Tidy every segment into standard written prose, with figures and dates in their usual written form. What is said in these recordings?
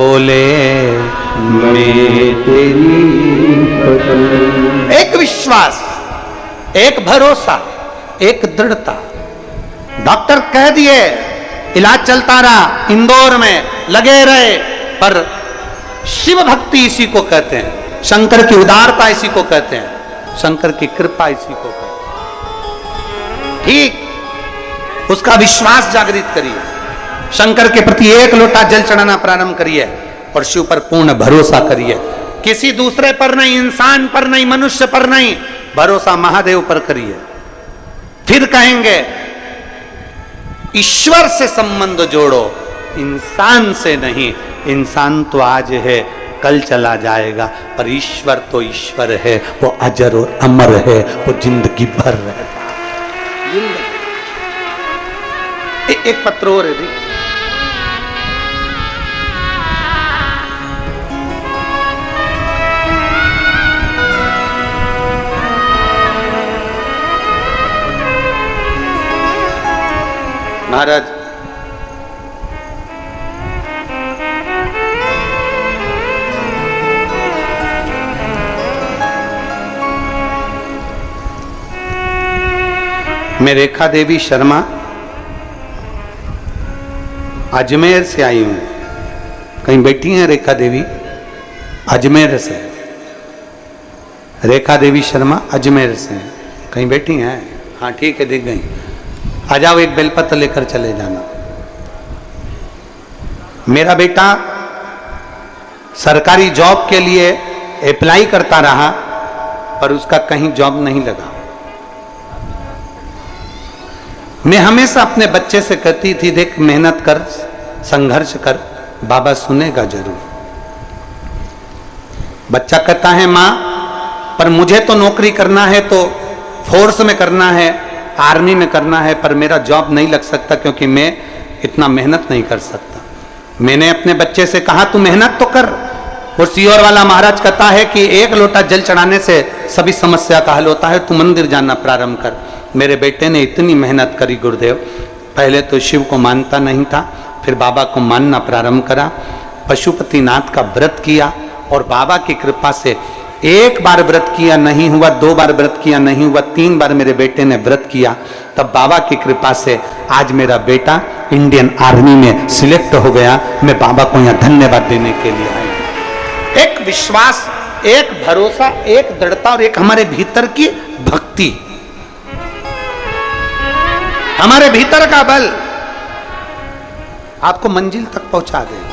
बोले मैं तेरी पत्नी। एक विश्वास, एक भरोसा, एक दृढ़ता। डॉक्टर कह दिए, इलाज चलता रहा, इंदौर में लगे रहे, पर शिव भक्ति इसी को कहते हैं, शंकर की उदारता इसी को कहते हैं, शंकर की कृपा इसी को कहते हैं। ठीक, उसका विश्वास जागृत करिए, शंकर के प्रति एक लोटा जल चढ़ाना प्रारंभ करिए और शिव पर पूर्ण भरोसा करिए। किसी दूसरे पर नहीं, इंसान पर नहीं, मनुष्य पर नहीं, भरोसा महादेव पर करिए। फिर कहेंगे ईश्वर से संबंध जोड़ो, इंसान से नहीं। इंसान तो आज है, कल चला जाएगा, पर ईश्वर तो ईश्वर है, वो अजर और अमर है, वो जिंदगी भर रहता है। एक पत्र और है। महाराज, मैं रेखा देवी शर्मा अजमेर से आई हूं। कहीं बैठी हैं रेखा देवी? अजमेर से। रेखा देवी शर्मा अजमेर से कहीं बैठी हैं? हाँ ठीक है, दिख गई। आ जाओ, एक बेलपत्र लेकर चले जाना। मेरा बेटा सरकारी जॉब के लिए अप्लाई करता रहा, पर उसका कहीं जॉब नहीं लगा। मैं हमेशा अपने बच्चे से कहती थी, देख मेहनत कर, संघर्ष कर, बाबा सुनेगा जरूर। बच्चा कहता है माँ, पर मुझे तो नौकरी करना है, तो फोर्स में करना है, आर्मी में करना है, पर मेरा जॉब नहीं लग सकता क्योंकि मैं इतना मेहनत नहीं कर सकता। मैंने अपने बच्चे से कहा तू मेहनत तो कर। और सियोर वाला महाराज कहता है कि एक लोटा जल चढ़ाने से सभी समस्या का हल होता है, तू मंदिर जाना प्रारंभ कर। मेरे बेटे ने इतनी मेहनत करी गुरुदेव, पहले तो शिव को मानता नहीं था, फिर बाबा को मानना प्रारंभ करा, पशुपतिनाथ का व्रत किया, और बाबा की कृपा से एक बार व्रत किया नहीं हुआ, 2 बार व्रत किया नहीं हुआ, 3 बार मेरे बेटे ने व्रत किया। तब बाबा की कृपा से आज मेरा बेटा इंडियन आर्मी में सिलेक्ट हो गया। मैं बाबा को यहाँ धन्यवाद देने के लिए आया। एक विश्वास, एक भरोसा, एक दृढ़ता और एक हमारे भीतर की भक्ति, हमारे भीतर का बल आपको मंजिल तक पहुंचा देगा।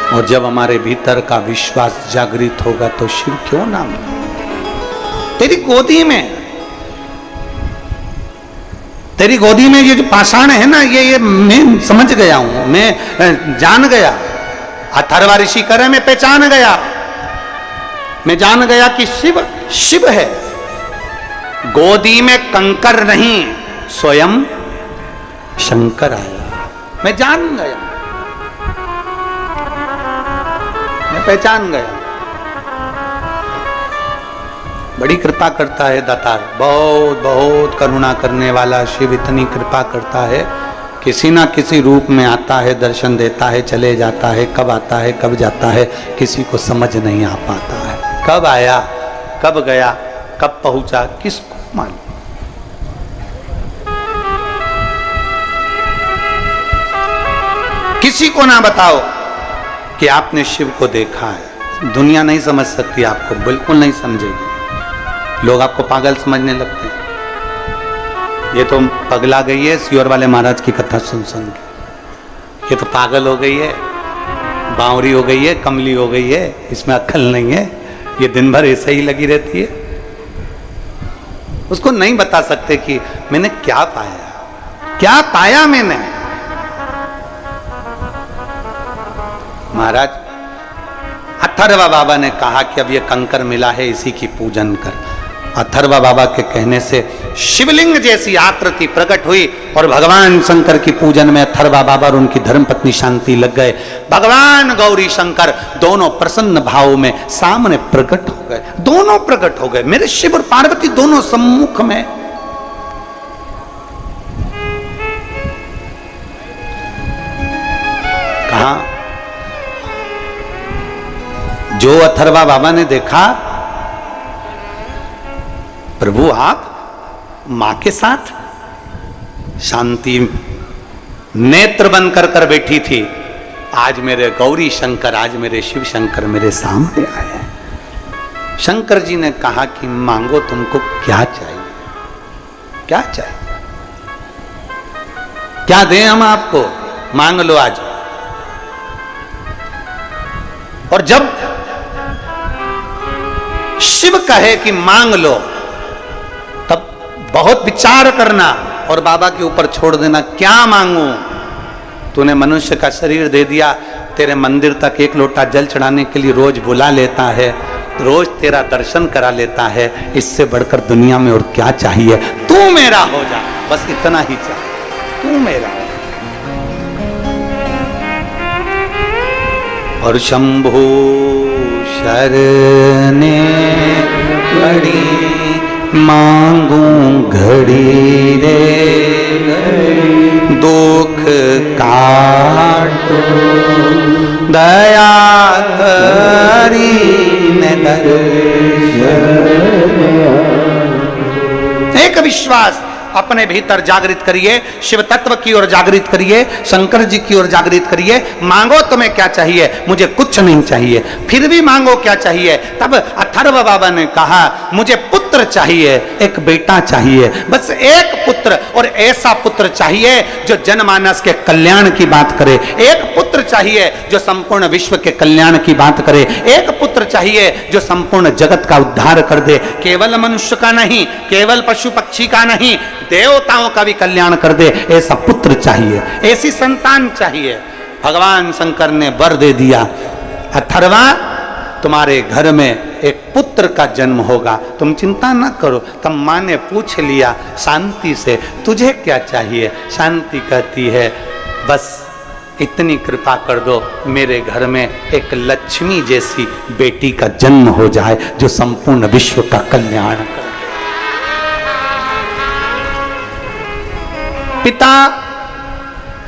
और जब हमारे भीतर का विश्वास जागृत होगा तो शिव क्यों ना मिले। तेरी गोदी में, तेरी गोदी में ये जो पाषाण है ना, ये मैं समझ गया हूं, मैं जान गया। अथर्वा ऋषि करे मैं पहचान गया, मैं जान गया कि शिव शिव है। गोदी में कंकर नहीं, स्वयं शंकर आया। मैं जान गया, मैं पहचान गया। बड़ी कृपा करता है दातार, बहुत बहुत करुणा करने वाला शिव इतनी कृपा करता है, किसी ना किसी रूप में आता है, दर्शन देता है, चले जाता है, कब आता है कब जाता है किसी को समझ नहीं आ पाता है। कब आया, कब गया, कब पहुंचा, किसको मालूम। किसी को ना बताओ कि आपने शिव को देखा है। दुनिया नहीं समझ सकती आपको, बिल्कुल नहीं समझेगी। लोग आपको पागल समझने लगते हैं। ये तो पगला गई है, सियोर वाले महाराज की कथा सुन सुन के। ये तो पागल हो गई है, बावरी हो गई है, कमली हो गई है, इसमें अक्ल नहीं है, ये दिन भर ऐसे ही लगी रहती है। उसको नहीं बता सकते कि मैंने क्या पाया, क्या पाया मैंने। महाराज अथर्वा बाबा ने कहा कि अब ये कंकर मिला है, इसी की पूजन कर। अथर्वा बाबा के कहने से शिवलिंग जैसी आकृति प्रकट हुई और भगवान शंकर की पूजन में अथर्वा बाबा और उनकी धर्मपत्नी शांति लग गए। भगवान गौरी शंकर दोनों प्रसन्न भाव में सामने प्रकट हो गए, दोनों प्रकट हो गए, मेरे शिव और पार्वती दोनों सम्मुख में। कहा जो अथर्वा बाबा ने देखा, प्रभु आप मां के साथ? शांति नेत्र बंद कर कर बैठी थी। आज मेरे गौरी शंकर, आज मेरे शिव शंकर मेरे सामने आए हैं। शंकर जी ने कहा कि मांगो, तुमको क्या चाहिए, क्या चाहिए, क्या दें हम आपको, मांग लो आज। और जब शिव कहे कि मांग लो, तब बहुत विचार करना और बाबा के ऊपर छोड़ देना। क्या मांगू? तूने मनुष्य का शरीर दे दिया, तेरे मंदिर तक एक लोटा जल चढ़ाने के लिए रोज बुला लेता है, रोज तेरा दर्शन करा लेता है, इससे बढ़कर दुनिया में और क्या चाहिए? तू मेरा हो जा, बस इतना ही चाहिए, तू मेरा। और शंभु शरणे पड़ी मांगू घड़ी रे दुख काटो दया करी ने दर्शन। एक विश्वास अपने भीतर जागृत करिए, शिव तत्व की ओर जागृत करिए, शंकर जी की ओर जागृत करिए। मांगो तुम्हें क्या चाहिए? मुझे कुछ नहीं चाहिए। फिर भी मांगो क्या चाहिए? तब अथर्व बाबा ने कहा मुझे पुत्र चाहिए, एक बेटा चाहिए, बस एक पुत्र, और ऐसा पुत्र चाहिए जो जनमानस के कल्याण की बात करे। एक पुत्र चाहिए जो संपूर्ण विश्व के कल्याण की बात करे। एक पुत्र चाहिए जो संपूर्ण जगत का उद्धार कर दे। केवल मनुष्य का नहीं, केवल पशु पक्षी का नहीं, देवताओं का भी कल्याण कर दे। ऐसा पुत्र चाहिए, ऐसी संतान चाहिए। भगवान शंकर ने वर दे दिया, अथर्वा तुम्हारे घर में एक पुत्र का जन्म होगा, तुम चिंता न करो। तब मां ने पूछ लिया शांति से, तुझे क्या चाहिए? शांति कहती है बस इतनी कृपा कर दो, मेरे घर में एक लक्ष्मी जैसी बेटी का जन्म हो जाए जो संपूर्ण विश्व का कल्याण करे। पिता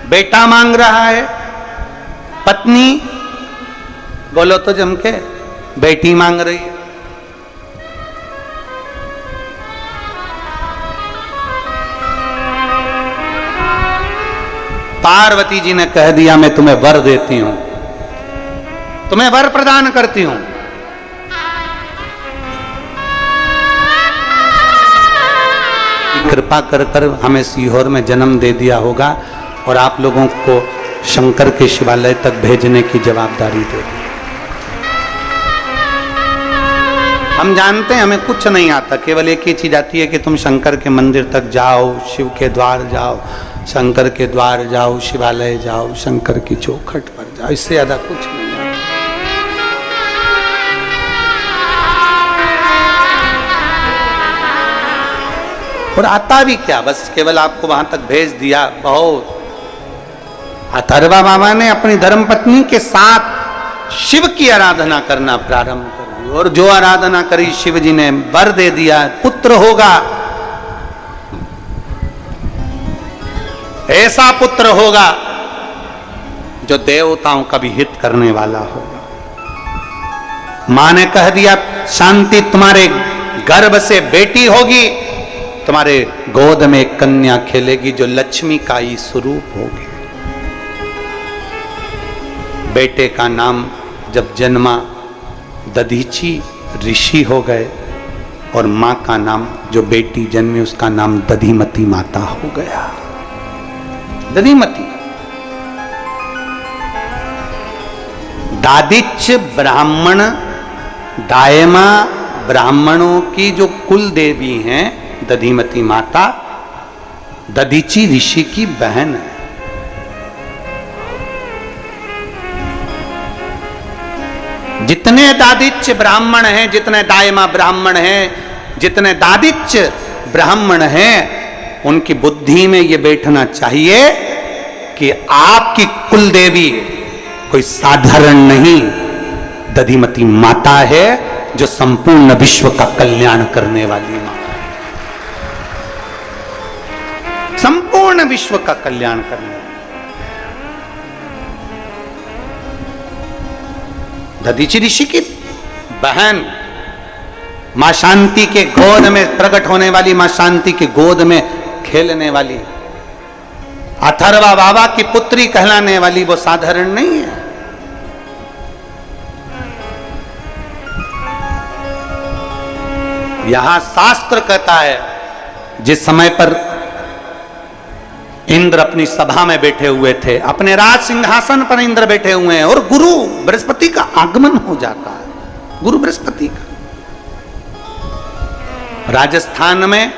बेटा मांग रहा है, पत्नी बोलो तो जम के बेटी मांग रही है। पार्वती जी ने कह दिया मैं तुम्हें वर देती हूं, तुम्हें वर प्रदान करती हूं। कृपा कर कर हमें सीहोर में जन्म दे दिया होगा और आप लोगों को शंकर के शिवालय तक भेजने की जवाबदारी दे दी। हम जानते हैं हमें कुछ नहीं आता, केवल एक ही चीज आती है कि तुम शंकर के मंदिर तक जाओ, शिव के द्वार जाओ, शंकर के द्वार जाओ, शिवालय जाओ, शंकर की चौखट पर जाओ, इससे ज्यादा कुछ नहीं। और आता भी क्या, बस केवल आपको वहां तक भेज दिया, बहुत। अथर्वा बाबा ने अपनी धर्मपत्नी के साथ शिव की आराधना करना प्रारंभ कर दी, और जो आराधना करी शिव जी ने वर दे दिया, पुत्र होगा, ऐसा पुत्र होगा जो देवताओं का भी हित करने वाला होगा। मां ने कह दिया शांति तुम्हारे गर्भ से बेटी होगी, तुम्हारे गोद में एक कन्या खेलेगी जो लक्ष्मी का ही स्वरूप होगी। बेटे का नाम जब जन्मा दधीची ऋषि हो गए, और मां का नाम जो बेटी जन्मी उसका नाम दधिमती माता हो गया। दधिमती दादिच ब्राह्मण, दायमा ब्राह्मणों की जो कुल देवी हैं दधिमती माता, दधीची ऋषि की बहन है। जितने दादिच ब्राह्मण हैं, जितने दायमा ब्राह्मण हैं, जितने दादिच ब्राह्मण हैं उनकी बुद्धि में ये बैठना चाहिए कि आपकी कुल देवी कोई साधारण नहीं, दधिमती माता है जो संपूर्ण विश्व का कल्याण करने वाली मां, संपूर्ण विश्व का कल्याण करने वाली। दधीचि ऋषि की बहन, मां शांति के गोद में प्रकट होने वाली, मां शांति की गोद में खेलने वाली, अथर्वा बाबा की पुत्री कहलाने वाली, वो साधारण नहीं है। यहां शास्त्र कहता है जिस समय पर इंद्र अपनी सभा में बैठे हुए थे, अपने राज सिंहासन पर इंद्र बैठे हुए हैं और गुरु बृहस्पति का आगमन हो जाता है, गुरु बृहस्पति का। राजस्थान में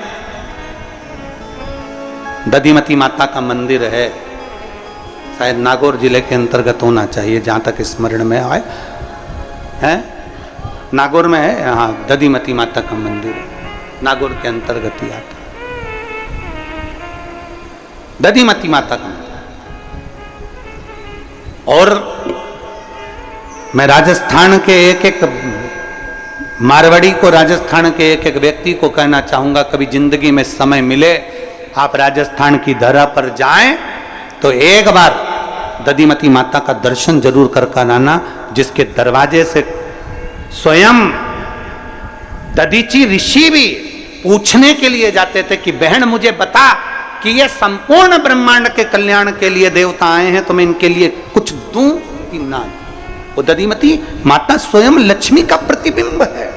दधिमती माता का मंदिर है, शायद नागौर जिले के अंतर्गत होना चाहिए जहां तक स्मरण में आए, है नागौर में है। हाँ, दधिमती माता का मंदिर नागौर के अंतर्गत ही आता, दधिमती माता का मंदिर। और मैं राजस्थान के एक एक मारवाड़ी को, राजस्थान के एक एक व्यक्ति को कहना चाहूंगा, कभी जिंदगी में समय मिले आप राजस्थान की धरा पर जाएं तो एक बार दधिमती माता का दर्शन जरूर कर आना, जिसके दरवाजे से स्वयं दधीचि ऋषि भी पूछने के लिए जाते थे कि बहन मुझे बता कि ये संपूर्ण ब्रह्मांड के कल्याण के लिए देवता आए हैं, तो मैं इनके लिए कुछ दूं कि ना। वो दधिमती माता स्वयं लक्ष्मी का प्रतिबिंब है।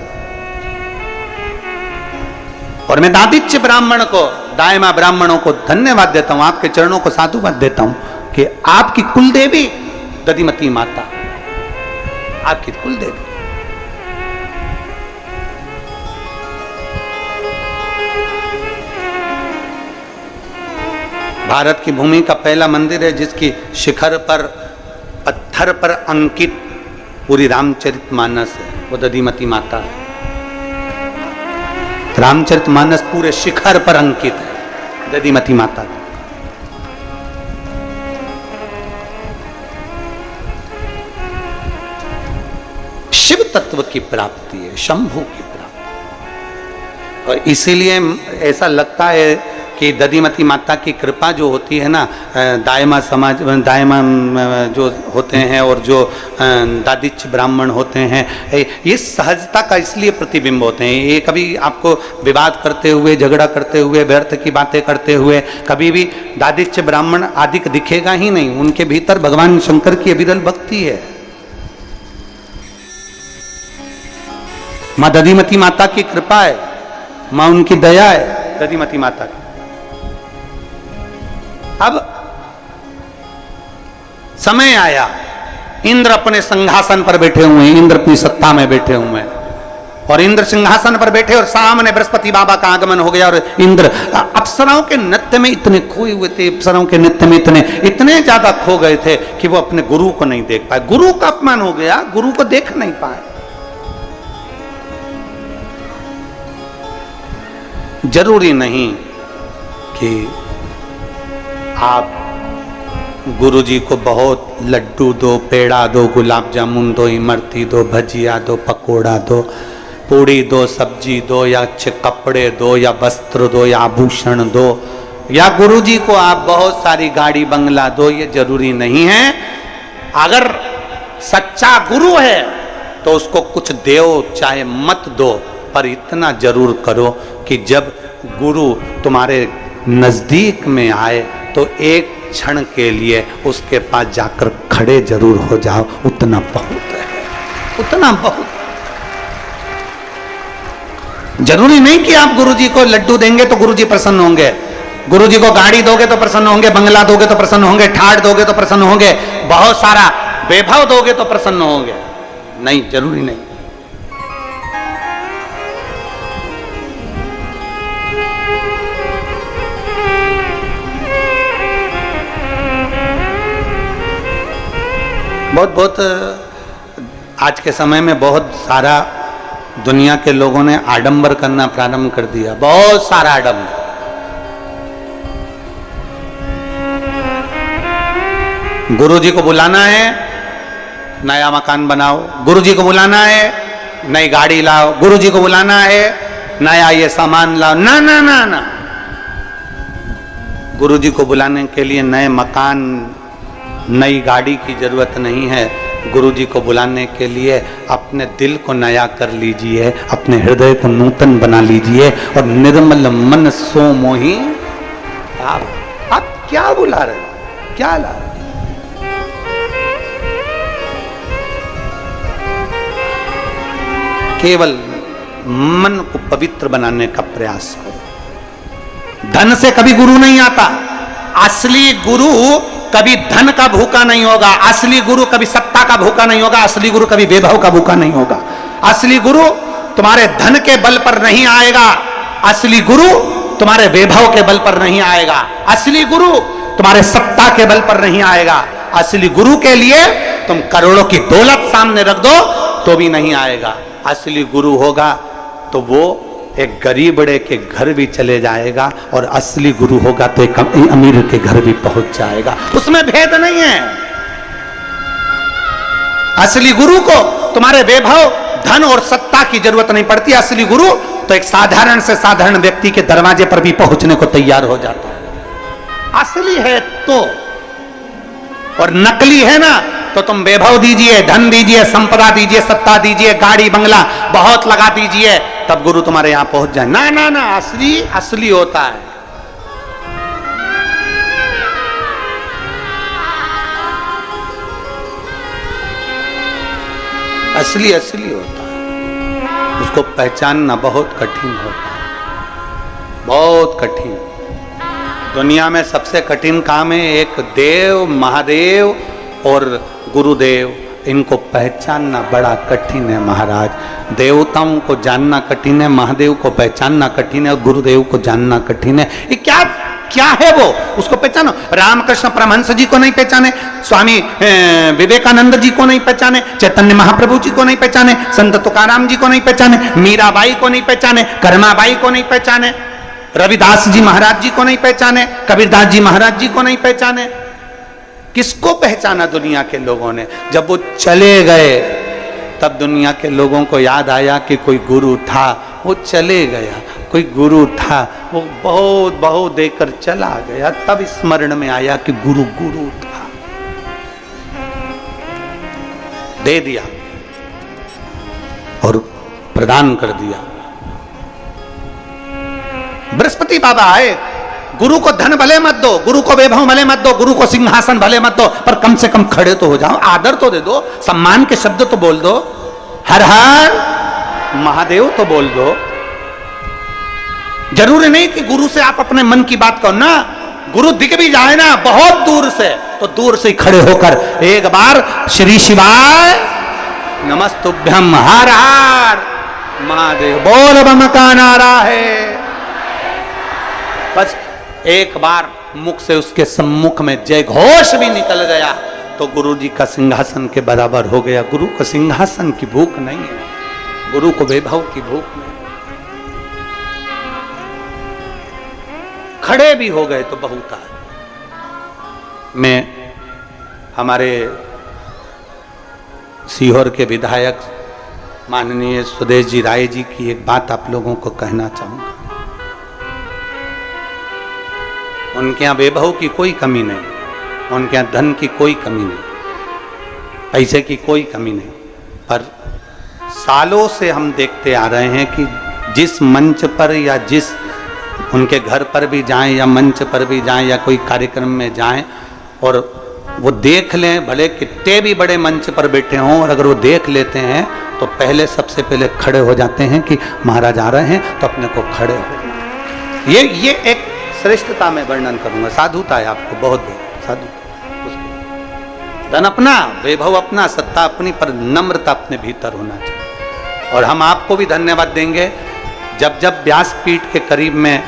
और मैं दादिच्य ब्राह्मण को, दायमा ब्राह्मणों को धन्यवाद देता हूं, आपके चरणों को साधुवाद देता हूं कि आपकी कुलदेवी दधिमती माता, आपकी कुलदेवी। भारत की भूमि का पहला मंदिर है जिसकी शिखर पर पत्थर पर अंकित पूरी रामचरितमानस है, वो दधिमती माता है। रामचरितमानस पूरे शिखर पर अंकित है दधिमती माता। शिव तत्व की प्राप्ति है, शंभु की प्राप्ति। और इसीलिए ऐसा लगता है कि दधिमती माता की कृपा जो होती है ना, दायमा समाज, दायमा जो होते हैं और जो दादिच्य ब्राह्मण होते हैं, ये सहजता का इसलिए प्रतिबिंब होते हैं। ये कभी आपको विवाद करते हुए, झगड़ा करते हुए, व्यर्थ की बातें करते हुए कभी भी दादिच्य ब्राह्मण आदि दिखेगा ही नहीं। उनके भीतर भगवान शंकर की अविरल भक्ति है। मां दधिमती माता की कृपा है, मां उनकी दया है दधिमती माता की। अब समय आया, इंद्र अपने सिंहासन पर बैठे हुए हैं, इंद्र अपनी सत्ता में बैठे हुए हैं, और इंद्र सिंहासन पर बैठे और सामने बृहस्पति बाबा का आगमन हो गया। और इंद्र अप्सराओं के नृत्य में इतने खोए हुए थे, अप्सराओं के नृत्य में इतने ज्यादा खो गए थे कि वो अपने गुरु को नहीं देख पाए। गुरु का अपमान हो गया, गुरु को देख नहीं पाए। जरूरी नहीं कि आप गुरुजी को बहुत लड्डू दो, पेड़ा दो, गुलाब जामुन दो, इमरती दो, भजिया दो, पकोड़ा दो, पूड़ी दो, सब्जी दो, या अच्छे कपड़े दो, या वस्त्र दो, या आभूषण दो, या गुरुजी को आप बहुत सारी गाड़ी बंगला दो। ये जरूरी नहीं है। अगर सच्चा गुरु है तो उसको कुछ दो चाहे मत दो, पर इतना जरूर करो कि जब गुरु तुम्हारे नजदीक में आए तो एक क्षण के लिए उसके पास जाकर खड़े जरूर हो जाओ। उतना बहुत है, उतना बहुत। जरूरी नहीं कि आप गुरुजी को लड्डू देंगे तो गुरुजी प्रसन्न होंगे, गुरुजी को गाड़ी दोगे तो प्रसन्न होंगे, बंगला दोगे तो प्रसन्न होंगे, ठाट दोगे तो प्रसन्न होंगे, बहुत सारा वैभव दोगे तो प्रसन्न होंगे। नहीं, जरूरी नहीं। बहुत बहुत आज के समय में बहुत सारा दुनिया के लोगों ने आडंबर करना प्रारंभ कर दिया, बहुत सारा आडंबर। गुरुजी को बुलाना है, नया मकान बनाओ। गुरुजी को बुलाना है, नई गाड़ी लाओ। गुरुजी को बुलाना है, नया ये सामान लाओ। ना ना ना ना, गुरुजी को बुलाने के लिए नए मकान, नई गाड़ी की जरूरत नहीं है। गुरुजी को बुलाने के लिए अपने दिल को नया कर लीजिए, अपने हृदय को नूतन बना लीजिए और निर्मल मन सो मोही। आप क्या बुला रहे हो, क्या ला रहे हो? केवल मन को पवित्र बनाने का प्रयास करो। धन से कभी गुरु नहीं आता। असली गुरु कभी धन का भूखा नहीं होगा। असली गुरु कभी सत्ता का भूखा नहीं होगा। असली गुरु कभी वैभव का भूखा नहीं होगा। असली गुरु तुम्हारे धन के बल पर नहीं आएगा। असली गुरु तुम्हारे वैभव के बल पर नहीं आएगा। असली गुरु तुम्हारे सत्ता के बल पर नहीं आएगा। असली गुरु के लिए तुम करोड़ों की दौलत सामने रख दो तो भी नहीं आएगा। असली गुरु होगा तो वो एक गरीबड़े के घर भी चले जाएगा और असली गुरु होगा तो एक अमीर के घर भी पहुंच जाएगा। उसमें भेद नहीं है। असली गुरु को तुम्हारे वैभव, धन और सत्ता की जरूरत नहीं पड़ती। असली गुरु तो एक साधारण से साधारण व्यक्ति के दरवाजे पर भी पहुंचने को तैयार हो जाता है। असली है तो, और नकली है ना तो तुम वैभव दीजिए, धन दीजिए, संपदा दीजिए, सत्ता दीजिए, गाड़ी बंगला बहुत लगा दीजिए, तब गुरु तुम्हारे यहां पहुंच जाए। ना ना ना, असली असली होता है। असली असली होता है। उसको पहचानना बहुत कठिन होता है, बहुत कठिन। दुनिया में सबसे कठिन काम है एक देव, महादेव और गुरुदेव, इनको पहचानना बड़ा कठिन है महाराज। देवताओं को जानना कठिन है, महादेव को पहचानना कठिन है और गुरुदेव को जानना कठिन है। ये क्या क्या है वो, उसको पहचानो। रामकृष्ण परमहंस जी को नहीं पहचाने, स्वामी विवेकानंद जी को नहीं पहचाने, चैतन्य महाप्रभु जी को नहीं पहचाने, संत तुकाराम जी को नहीं पहचाने, मीराबाई को नहीं पहचाने, कर्माबाई को नहीं पहचाने, रविदास जी महाराज जी को नहीं पहचाने, कबीरदास जी महाराज जी को नहीं पहचाने। किसको पहचाना दुनिया के लोगों ने? जब वो चले गए तब दुनिया के लोगों को याद आया कि कोई गुरु था, वो चले गया। कोई गुरु था, वो बहुत बहुत देकर चला गया, तब स्मरण में आया कि गुरु गुरु था। दे दिया और प्रदान कर दिया। बृहस्पति बाबा आए, गुरु को धन भले मत दो, गुरु को वैभव भले मत दो, गुरु को सिंहासन भले मत दो, पर कम से कम खड़े तो हो जाओ, आदर तो दे दो, सम्मान के शब्द तो बोल दो, हर हर महादेव तो बोल दो। जरूरी नहीं कि गुरु से आप अपने मन की बात करो ना। गुरु दिख भी जाए ना बहुत दूर से, तो दूर से खड़े होकर एक बार श्री शिवाय नमस्तुभ्यम हर हर महादेव बोल बम का नारा है। बस एक बार मुख से उसके सम्मुख में जय घोष भी निकल गया तो गुरु जी का सिंहासन के बराबर हो गया। गुरु को सिंहासन की भूख नहीं है, गुरु को वैभव की भूख नहीं। खड़े भी हो गए तो बहुत है। मैं हमारे सीहोर के विधायक माननीय सुदेश जी राय जी की एक बात आप लोगों को कहना चाहूंगा। उनके यहाँ वैभव की कोई कमी नहीं, उनके यहाँ धन की कोई कमी नहीं, पैसे की कोई कमी नहीं, पर सालों से हम देखते आ रहे हैं कि जिस मंच पर या जिस उनके घर पर भी जाएं या मंच पर भी जाएं या कोई कार्यक्रम में जाएं और वो देख लें, भले कितने भी बड़े मंच पर बैठे हों, और अगर वो देख लेते हैं तो पहले सबसे पहले खड़े हो जाते हैं कि महाराज आ रहे हैं तो अपने को खड़े हो। ये एक श्रेष्ठता में वर्णन करूंगा, साधुता है आपको, बहुत बहुत साधु। धन अपना, वैभव अपना, सत्ता अपनी, पर नम्रता अपने भीतर होना चाहिए। और हम आपको भी धन्यवाद देंगे जब जब व्यासपीठ के करीब में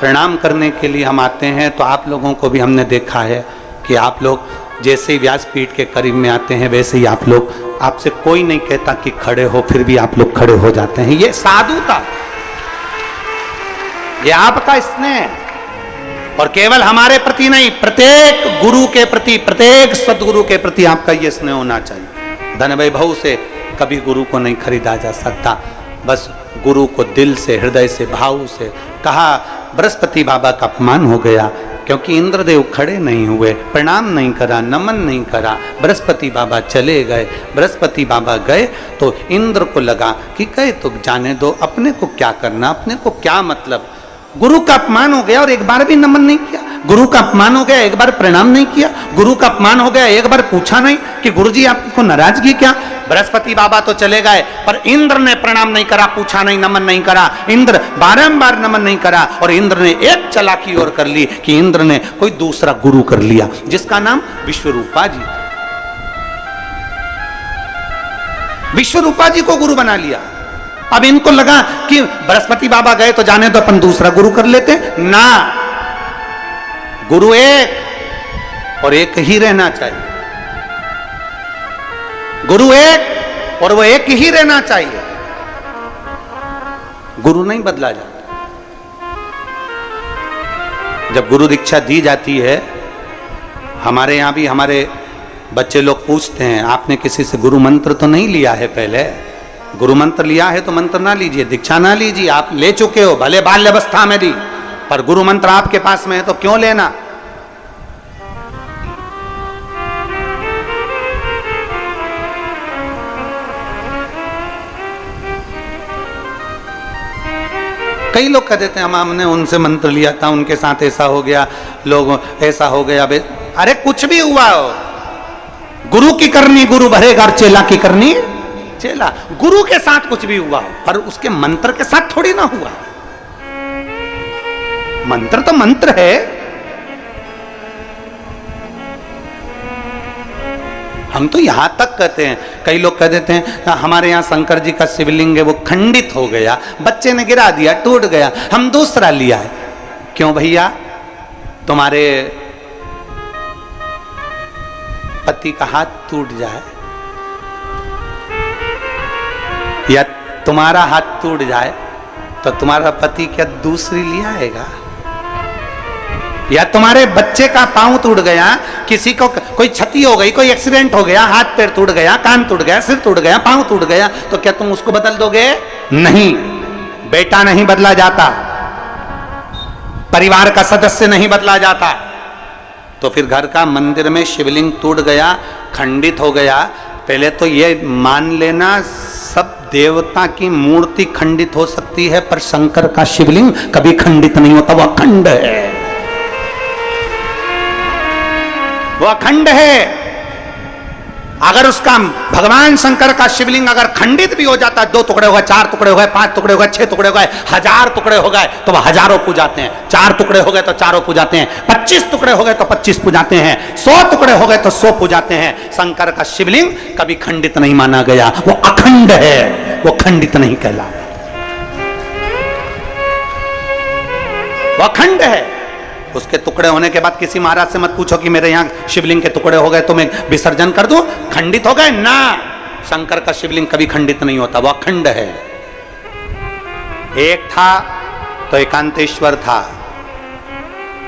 प्रणाम करने के लिए हम आते हैं तो आप लोगों को भी हमने देखा है कि आप लोग जैसे ही व्यासपीठ के करीब में आते हैं वैसे ही आप लोग, आपसे कोई नहीं कहता कि खड़े हो, फिर भी आप लोग खड़े हो जाते हैं। ये साधुता, ये आपका स्नेह। और केवल हमारे प्रति नहीं, प्रत्येक गुरु के प्रति, प्रत्येक सदगुरु के प्रति आपका ये स्नेह होना चाहिए। धन वैभव से कभी गुरु को नहीं खरीदा जा सकता। बस गुरु को दिल से, हृदय से, भाव से। कहा बृहस्पति बाबा का अपमान हो गया क्योंकि इंद्रदेव खड़े नहीं हुए, प्रणाम नहीं करा, नमन नहीं करा। बृहस्पति बाबा चले गए। बृहस्पति बाबा गए तो इंद्र को लगा कि गए तो जाने दो, अपने को क्या करना, अपने को क्या मतलब। गुरु का अपमान हो गया और एक बार भी नमन नहीं किया। गुरु का अपमान हो गया, एक बार प्रणाम नहीं किया। गुरु का अपमान हो गया, एक बार पूछा नहीं कि गुरुजी आपको नाराजगी क्या। बृहस्पति बाबा तो चले गए पर इंद्र ने प्रणाम नहीं करा, पूछा नहीं, नमन नहीं करा। इंद्र बारंबार नमन नहीं करा और इंद्र ने एक चालाकी और कर ली कि इंद्र ने कोई दूसरा गुरु कर लिया जिसका नाम विश्वरूपा जी। विश्वरूपा जी को गुरु बना लिया। अब इनको लगा कि बृहस्पति बाबा गए तो जाने तो अपन दूसरा गुरु कर लेते ना। गुरु एक और एक ही रहना चाहिए। गुरु एक और वो एक ही रहना चाहिए। गुरु नहीं बदला जाता। जब गुरु दीक्षा दी जाती है, हमारे यहां भी हमारे बच्चे लोग पूछते हैं, आपने किसी से गुरु मंत्र तो नहीं लिया है पहले? गुरु मंत्र लिया है तो मंत्र ना लीजिए, दीक्षा ना लीजिए। आप ले चुके हो, भले बाल्य अवस्था में दी, पर गुरु मंत्र आपके पास में है तो क्यों लेना। कई लोग कह देते हैं हमने उनसे मंत्र लिया था, उनके साथ ऐसा हो गया, लोग ऐसा हो गया। अरे कुछ भी हुआ हो, गुरु की करनी गुरु भरेगा और चेला की करनी चेला। गुरु के साथ कुछ भी हुआ हो पर उसके मंत्र के साथ थोड़ी ना हुआ। मंत्र तो मंत्र है। हम तो यहां तक कहते हैं, कई लोग कह देते हैं हमारे यहां शंकर जी का शिवलिंग है वो खंडित हो गया, बच्चे ने गिरा दिया, टूट गया, हम दूसरा लिया है। क्यों भैया? तुम्हारे पति का हाथ टूट जाए या तुम्हारा हाथ टूट जाए तो तुम्हारा पति क्या दूसरी लिया आएगा? या तुम्हारे बच्चे का पांव टूट गया, किसी को कोई क्षति हो गई, कोई एक्सीडेंट हो गया, हाथ पैर टूट गया, कान टूट गया, सिर टूट गया, पांव टूट गया, तो क्या तुम उसको बदल दोगे? नहीं। बेटा नहीं बदला जाता, परिवार का सदस्य नहीं बदला जाता। तो फिर घर का मंदिर में शिवलिंग टूट गया, खंडित हो गया, पहले तो ये मान लेना सब देवता की मूर्ति खंडित हो सकती है पर शंकर का शिवलिंग कभी खंडित नहीं होता, वह अखंड है, वो अखंड है। अगर उसका भगवान शंकर का शिवलिंग अगर खंडित भी हो जाता है, 2 टुकड़े हो गए, 4 टुकड़े हो गए, 5 टुकड़े हो गए, 6 टुकड़े हो गए, 1000 टुकड़े हो गए तो वह हजारों पूजाते हैं। 4 टुकड़े हो गए तो 4 पूजाते हैं, 25 टुकड़े हो गए तो 25 पूजाते हैं, 100 टुकड़े हो गए तो 100 पूजाते हैं। शंकर का शिवलिंग कभी खंडित नहीं माना गया, वो अखंड है, वो खंडित नहीं कहला, वो अखंड है। उसके टुकड़े होने के बाद किसी महाराज से मत पूछो कि मेरे यहाँ शिवलिंग के टुकड़े हो गए तो मैं विसर्जन कर दूं, खंडित हो गए ना। शंकर का शिवलिंग कभी खंडित नहीं होता, वो अखंड है। एक था तो एकांतेश्वर था,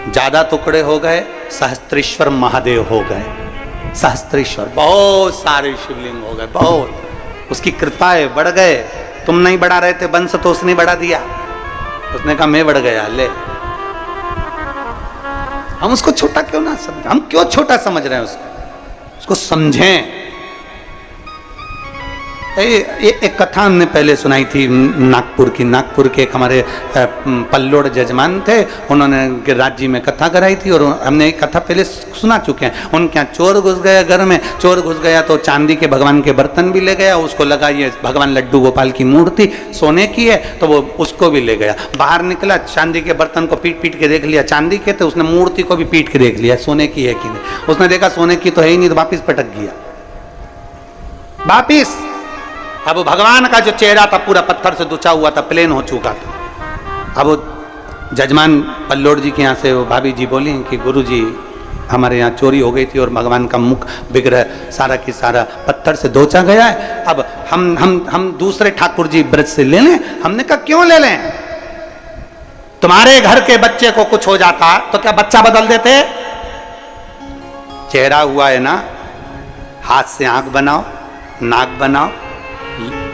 ज्यादा टुकड़े हो गए, सहस्त्रेश्वर महादेव हो गए। सहस्त्रेश्वर, बहुत सारे शिवलिंग हो गए, बहुत। उसकी कृपा है, बढ़ गए। तुम नहीं बढ़ा रहे थे वंश तो उसने बढ़ा दिया, उसने कहा मैं बढ़ गया, ले। हम उसको छोटा क्यों ना समझें? हम क्यों छोटा समझ रहे हैं उसको समझें। एक कथा हमने पहले सुनाई थी नागपुर की। नागपुर के एक हमारे पल्लोड़ जजमान थे, उन्होंने राज्य में कथा कराई थी और हमने एक कथा पहले सुना चुके हैं। उनके यहाँ चोर घुस गया, घर में चोर घुस गया तो चांदी के भगवान के बर्तन भी ले गया। उसको लगा ये भगवान लड्डू गोपाल की मूर्ति सोने की है तो वो उसको भी ले गया। बाहर निकला, चांदी के बर्तन को पीट पीट के देख लिया, चांदी के, तो उसने मूर्ति को भी पीट के देख लिया सोने की है कि नहीं। उसने देखा सोने की तो है ही नहीं, तो वापिस पटक गया, वापिस। अब भगवान का जो चेहरा था पूरा पत्थर से दुचा हुआ था, प्लेन हो चुका था। अब वो जजमान पल्लोड़ जी के यहाँ से वो भाभी जी बोली कि गुरु जी हमारे यहाँ चोरी हो गई थी और भगवान का मुख विग्रह सारा की सारा पत्थर से दोचा गया है। अब हम दूसरे ठाकुर जी ब्रज से ले लें। हमने कहा क्यों ले लें, तुम्हारे घर के बच्चे को कुछ हो जाता तो क्या बच्चा बदल देते? चेहरा हुआ है ना, हाथ से आंख बनाओ, नाक बनाओ,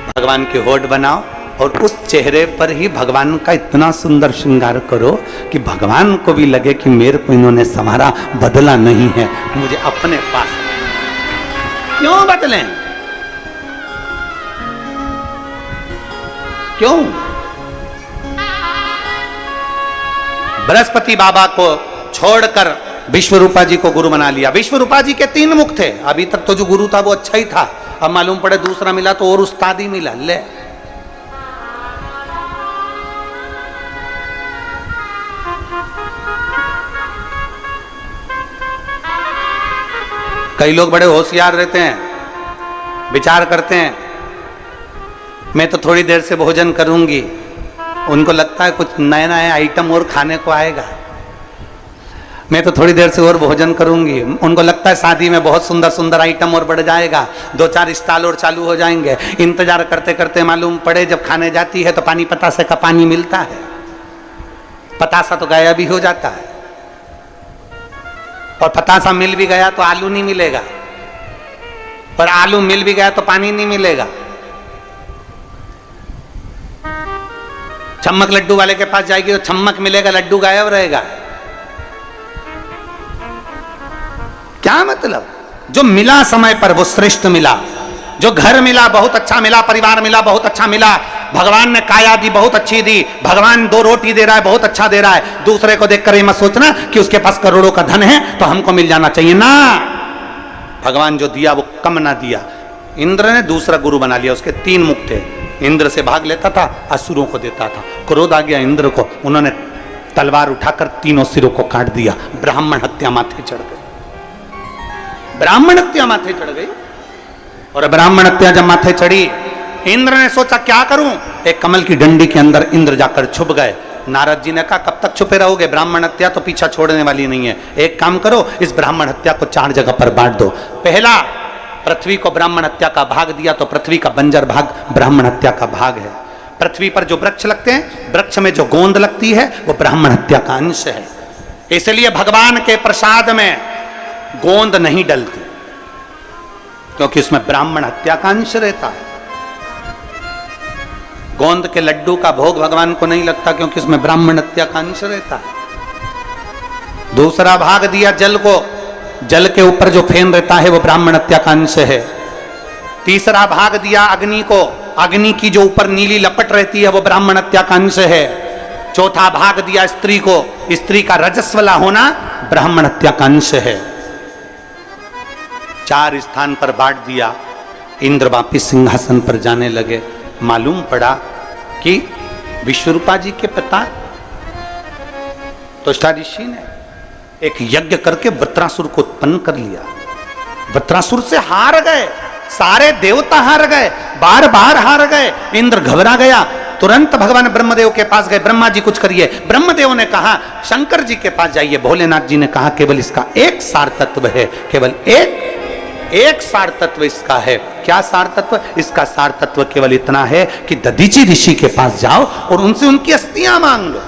भगवान के होठ बनाओ और उस चेहरे पर ही भगवान का इतना सुंदर श्रृंगार करो कि भगवान को भी लगे कि मेरे को इन्होंने संवारा, बदला नहीं है, मुझे अपने पास। क्यों बदलें? क्यों? बृहस्पति बाबा को छोड़कर विश्वरूपा जी को गुरु बना लिया। विश्वरूपा जी के 3 मुख थे। अभी तक तो जो गुरु था वो अच्छा ही था, अब मालूम पड़े दूसरा मिला तो और उस्ताद ही मिला। ले कई लोग बड़े होशियार रहते हैं, विचार करते हैं मैं तो थोड़ी देर से भोजन करूंगी, उनको लगता है कुछ नया नया आइटम और खाने को आएगा। मैं तो थोड़ी देर से और भोजन करूंगी, उनको लगता है शादी में बहुत सुंदर सुंदर आइटम और बढ़ जाएगा, 2-4 स्टॉल और चालू हो जाएंगे। इंतजार करते करते मालूम पड़े जब खाने जाती है तो पानी पतासे का पानी मिलता है, पतासा तो गायब भी हो जाता है, और पतासा मिल भी गया तो आलू नहीं मिलेगा, और आलू मिल भी गया तो पानी नहीं मिलेगा। चम्मक लड्डू वाले के पास जाएगी तो चम्मक मिलेगा, लड्डू गायब रहेगा। क्या मतलब? जो मिला समय पर वो श्रेष्ठ मिला, जो घर मिला बहुत अच्छा मिला, परिवार मिला बहुत अच्छा मिला, भगवान ने काया दी बहुत अच्छी दी, भगवान 2 रोटी दे रहा है बहुत अच्छा दे रहा है। दूसरे को देखकर ये मत सोचना कि उसके पास करोड़ों का धन है तो हमको मिल जाना चाहिए ना। भगवान जो दिया वो कम ना दिया। इंद्र ने दूसरा गुरु बना लिया, उसके 3 मुख थे, इंद्र से भाग लेता था, असुरों को देता था। क्रोध आ गया इंद्र को, उन्होंने तलवार उठाकर 3 सिरों को काट दिया। ब्राह्मण हत्या माथे चढ़ गई, ब्राह्मण हत्या माथे चढ़ गई। और ब्राह्मण हत्या जब माथे चढ़ी, इंद्र ने सोचा क्या करूं, एक कमल की डंडी के अंदर इंद्र जाकर छुप गए। नारद जी ने कहा कब तक छुपे रहोगे, ब्राह्मण हत्या तो पीछा छोड़ने वाली नहीं है, एक काम करो इस ब्राह्मण हत्या को 4 जगह पर बांट दो। पहला, पृथ्वी को ब्राह्मण हत्या का भाग दिया तो पृथ्वी का बंजर भाग ब्राह्मण हत्या का भाग है। पृथ्वी पर जो वृक्ष लगते हैं, वृक्ष में जो गोंद लगती है वो ब्राह्मण हत्या का अंश है। इसलिए भगवान के प्रसाद में गोंद नहीं डलती, क्योंकि उसमें ब्राह्मण हत्या का अंश रहता है। गोंद के लड्डू का भोग भगवान को नहीं लगता, क्योंकि उसमें ब्राह्मण हत्या का अंश रहता है। दूसरा भाग दिया जल को, जल के ऊपर जो फेन रहता है वो ब्राह्मण हत्या का अंश है। तीसरा भाग दिया अग्नि को, अग्नि की जो ऊपर नीली लपट रहती है वो ब्राह्मण हत्या का अंश है। चौथा भाग दिया स्त्री को, स्त्री का रजस्वला होना ब्राह्मण हत्या का अंश है। 4 स्थान पर बांट दिया। इंद्र वापिस सिंहासन पर जाने लगे। मालूम पड़ा कि विश्वरूपा जी के पिता त्वष्टा ऋषि ने एक यज्ञ करके वृत्रासुर को उत्पन्न कर लिया। वृत्रासुर से हार गए, सारे देवता हार गए, बार बार हार गए। इंद्र घबरा गया, तुरंत भगवान ब्रह्मदेव के पास गए, ब्रह्मा जी कुछ करिए। ब्रह्मदेव ने कहा शंकर जी के पास जाइए। भोलेनाथ जी ने कहा केवल इसका एक सार तत्व है, केवल एक सार तत्व इसका है। क्या सार तत्व? इसका सार तत्व केवल इतना है कि दधीचि ऋषि के पास जाओ और उनसे उनकी अस्थियां मांग लो।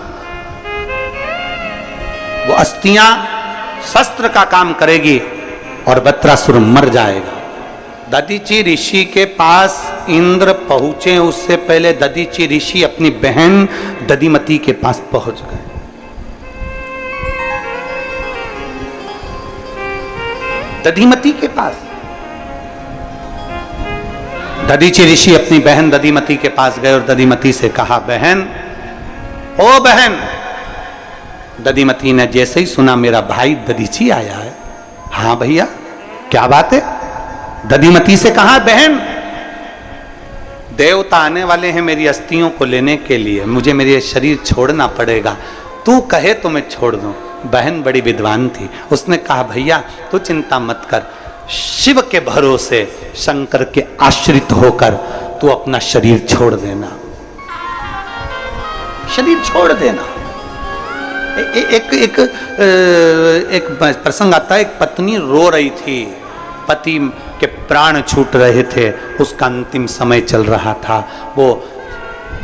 वो अस्थियां शस्त्र का काम करेगी और वृत्रासुर मर जाएगा। दधीचि ऋषि के पास इंद्र पहुंचे उससे पहले दधीचि ऋषि अपनी बहन दधिमती के पास पहुंच गए। दधिमती के पास दधीचि ऋषि अपनी बहन दधिमती के पास गए और दधिमती से कहा बहन, ओ बहन। दधिमती ने जैसे ही सुना मेरा भाई दधीचि आया है, हाँ भैया क्या बात है? दधिमती से कहा बहन, देवता आने वाले हैं मेरी अस्थियों को लेने के लिए, मुझे मेरे शरीर छोड़ना पड़ेगा, तू कहे तो मैं छोड़ दूं। बहन बड़ी विद्वान थी, उसने कहा भैया तू चिंता मत कर, शिव के भरोसे शंकर के आश्रित होकर तू अपना शरीर छोड़ देना, शरीर छोड़ देना। एक प्रसंग आता है, एक पत्नी रो रही थी, पति के प्राण छूट रहे थे, उसका अंतिम समय चल रहा था, वो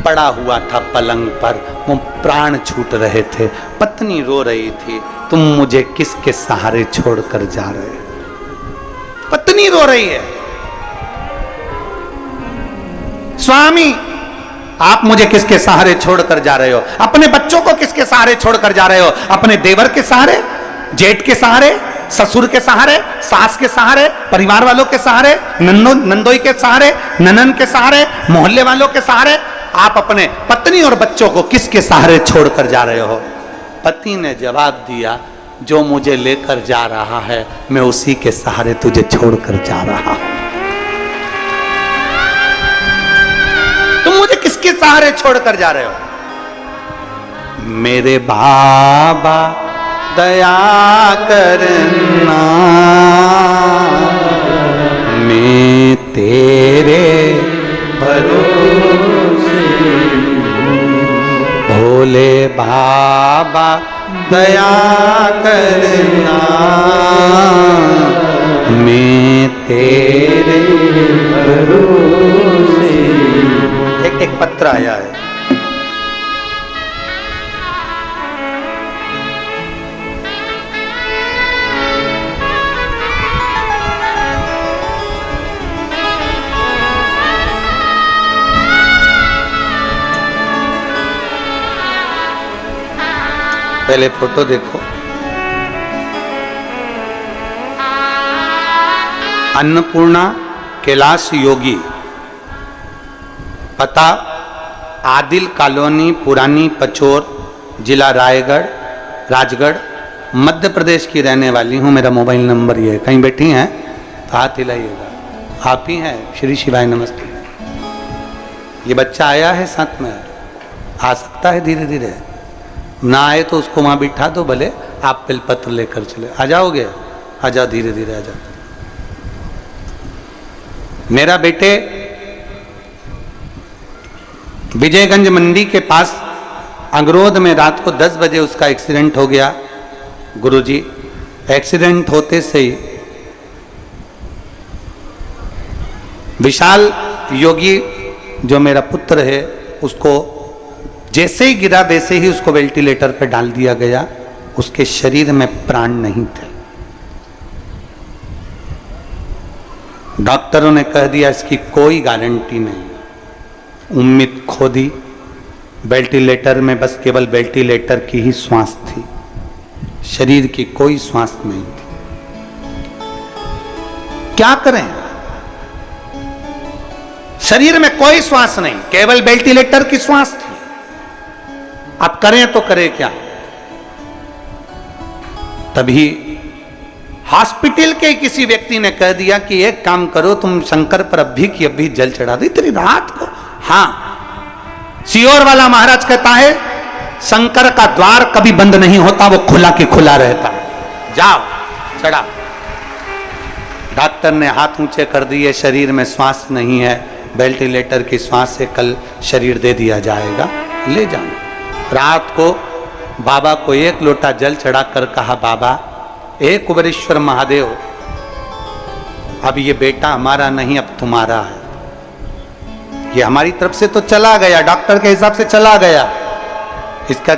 पड़ा हुआ था पलंग पर, वो प्राण छूट रहे थे, पत्नी रो रही थी, तुम मुझे किसके सहारे छोड़कर जा रहे हो? पत्नी रो रही है, स्वामी आप मुझे किसके सहारे छोड़कर जा रहे हो? अपने बच्चों को किसके सहारे छोड़कर जा रहे हो? अपने देवर के सहारे, जेठ के सहारे, ससुर के सहारे, सास के सहारे, परिवार वालों के सहारे, नंदोई के सहारे, ननन के सहारे, मोहल्ले वालों के सहारे, आप अपने पत्नी और बच्चों को किसके सहारे छोड़कर जा रहे हो? पति ने जवाब दिया, जो मुझे लेकर जा रहा है मैं उसी के सहारे तुझे छोड़कर जा रहा हूं। तुम मुझे किसके सहारे छोड़कर जा रहे हो? मेरे बाबा दया करना, मैं तेरे भरोसे, भोले बाबा दया करना, मैं तेरे भरोसे। एक पत्र आया है, पहले फोटो देखो। अन्नपूर्णा कैलाश योगी, पता आदिल कॉलोनी, पुरानी पचोर, जिला रायगढ़, राजगढ़, मध्य प्रदेश की रहने वाली हूँ। मेरा मोबाइल नंबर ये है, कहीं बैठी हैं तो हाथ हिलाइएगा। आप ही हैं? श्री शिवाय नमस्ते। ये बच्चा आया है साथ में, आ सकता है धीरे धीरे, ना आए तो उसको वहाँ बिठा दो, भले आप बेलपत्र लेकर चले। आ जाओगे? आ जाओ, धीरे धीरे आ जाओ। मेरा बेटे विजयगंज मंडी के पास अंगरोध में रात को 10 बजे उसका एक्सीडेंट हो गया। गुरुजी, एक्सीडेंट होते से ही विशाल योगी जो मेरा पुत्र है, उसको जैसे ही गिरा वैसे ही उसको वेंटिलेटर पर डाल दिया गया। उसके शरीर में प्राण नहीं थे। डॉक्टरों ने कह दिया इसकी कोई गारंटी नहीं। उम्मीद खो दी। वेंटिलेटर में बस केवल वेंटिलेटर की ही श्वास थी, शरीर की कोई श्वास नहीं थी। क्या करें? शरीर में कोई श्वास नहीं, केवल वेंटिलेटर की श्वास थी। अब करें तो करें क्या? तभी हॉस्पिटल के किसी व्यक्ति ने कह दिया कि एक काम करो, तुम शंकर पर अभी की अभी जल चढ़ा दो। इतनी रात को? हाँ, सियोर वाला महाराज कहता है शंकर का द्वार कभी बंद नहीं होता, वो खुला के खुला रहता है। जाओ, चढ़ा। डॉक्टर ने हाथ ऊंचे कर दिए, शरीर में श्वास नहीं है, वेंटिलेटर की श्वास से कल शरीर दे दिया जाएगा, ले जाना। रात को बाबा को एक लोटा जल चढ़ाकर कहा, बाबा एक कुबेरेश्वर महादेव, अब ये बेटा हमारा नहीं, अब तुम्हारा है। ये हमारी तरफ से तो चला गया, डॉक्टर के हिसाब से चला गया, इसका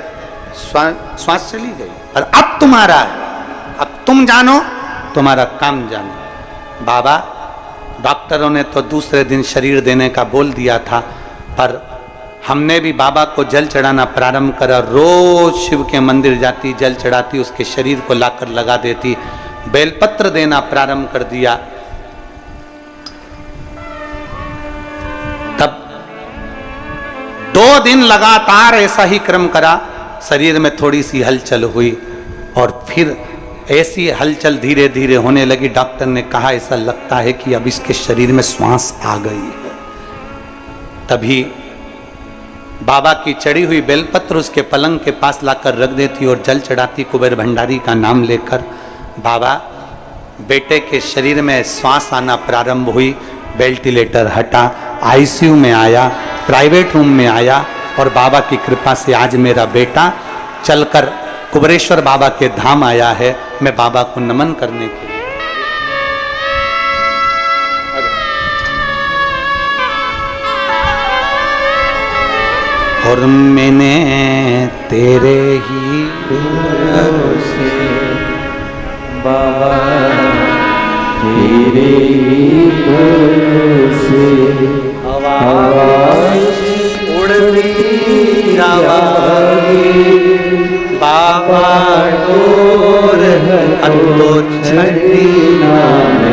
श्वास चली गई, पर अब तुम्हारा है। अब तुम जानो, तुम्हारा काम जानो। बाबा, डॉक्टरों ने तो दूसरे दिन शरीर देने का बोल दिया था, पर हमने भी बाबा को जल चढ़ाना प्रारंभ करा। रोज शिव के मंदिर जाती, जल चढ़ाती, उसके शरीर को लाकर लगा देती, बेलपत्र देना प्रारंभ कर दिया। तब 2 दिन लगातार ऐसा ही क्रम करा। शरीर में थोड़ी सी हलचल हुई और फिर ऐसी हलचल धीरे धीरे होने लगी। डॉक्टर ने कहा ऐसा लगता है कि अब इसके शरीर में श्वास आ गई है। तभी बाबा की चढ़ी हुई बेलपत्र उसके पलंग के पास लाकर रख देती और जल चढ़ाती कुबेर भंडारी का नाम लेकर। बाबा, बेटे के शरीर में श्वास आना प्रारंभ हुई, वेंटिलेटर हटा, आईसीयू में आया, प्राइवेट रूम में आया और बाबा की कृपा से आज मेरा बेटा चलकर कुबरेश्वर बाबा के धाम आया है, मैं बाबा को नमन करने के लिए। और मैंने तेरे ही भरोसे बाबा, तेरे ही भरोसे आवाज़ उड़ती आवाज़ बाबा डोर अंतो छठी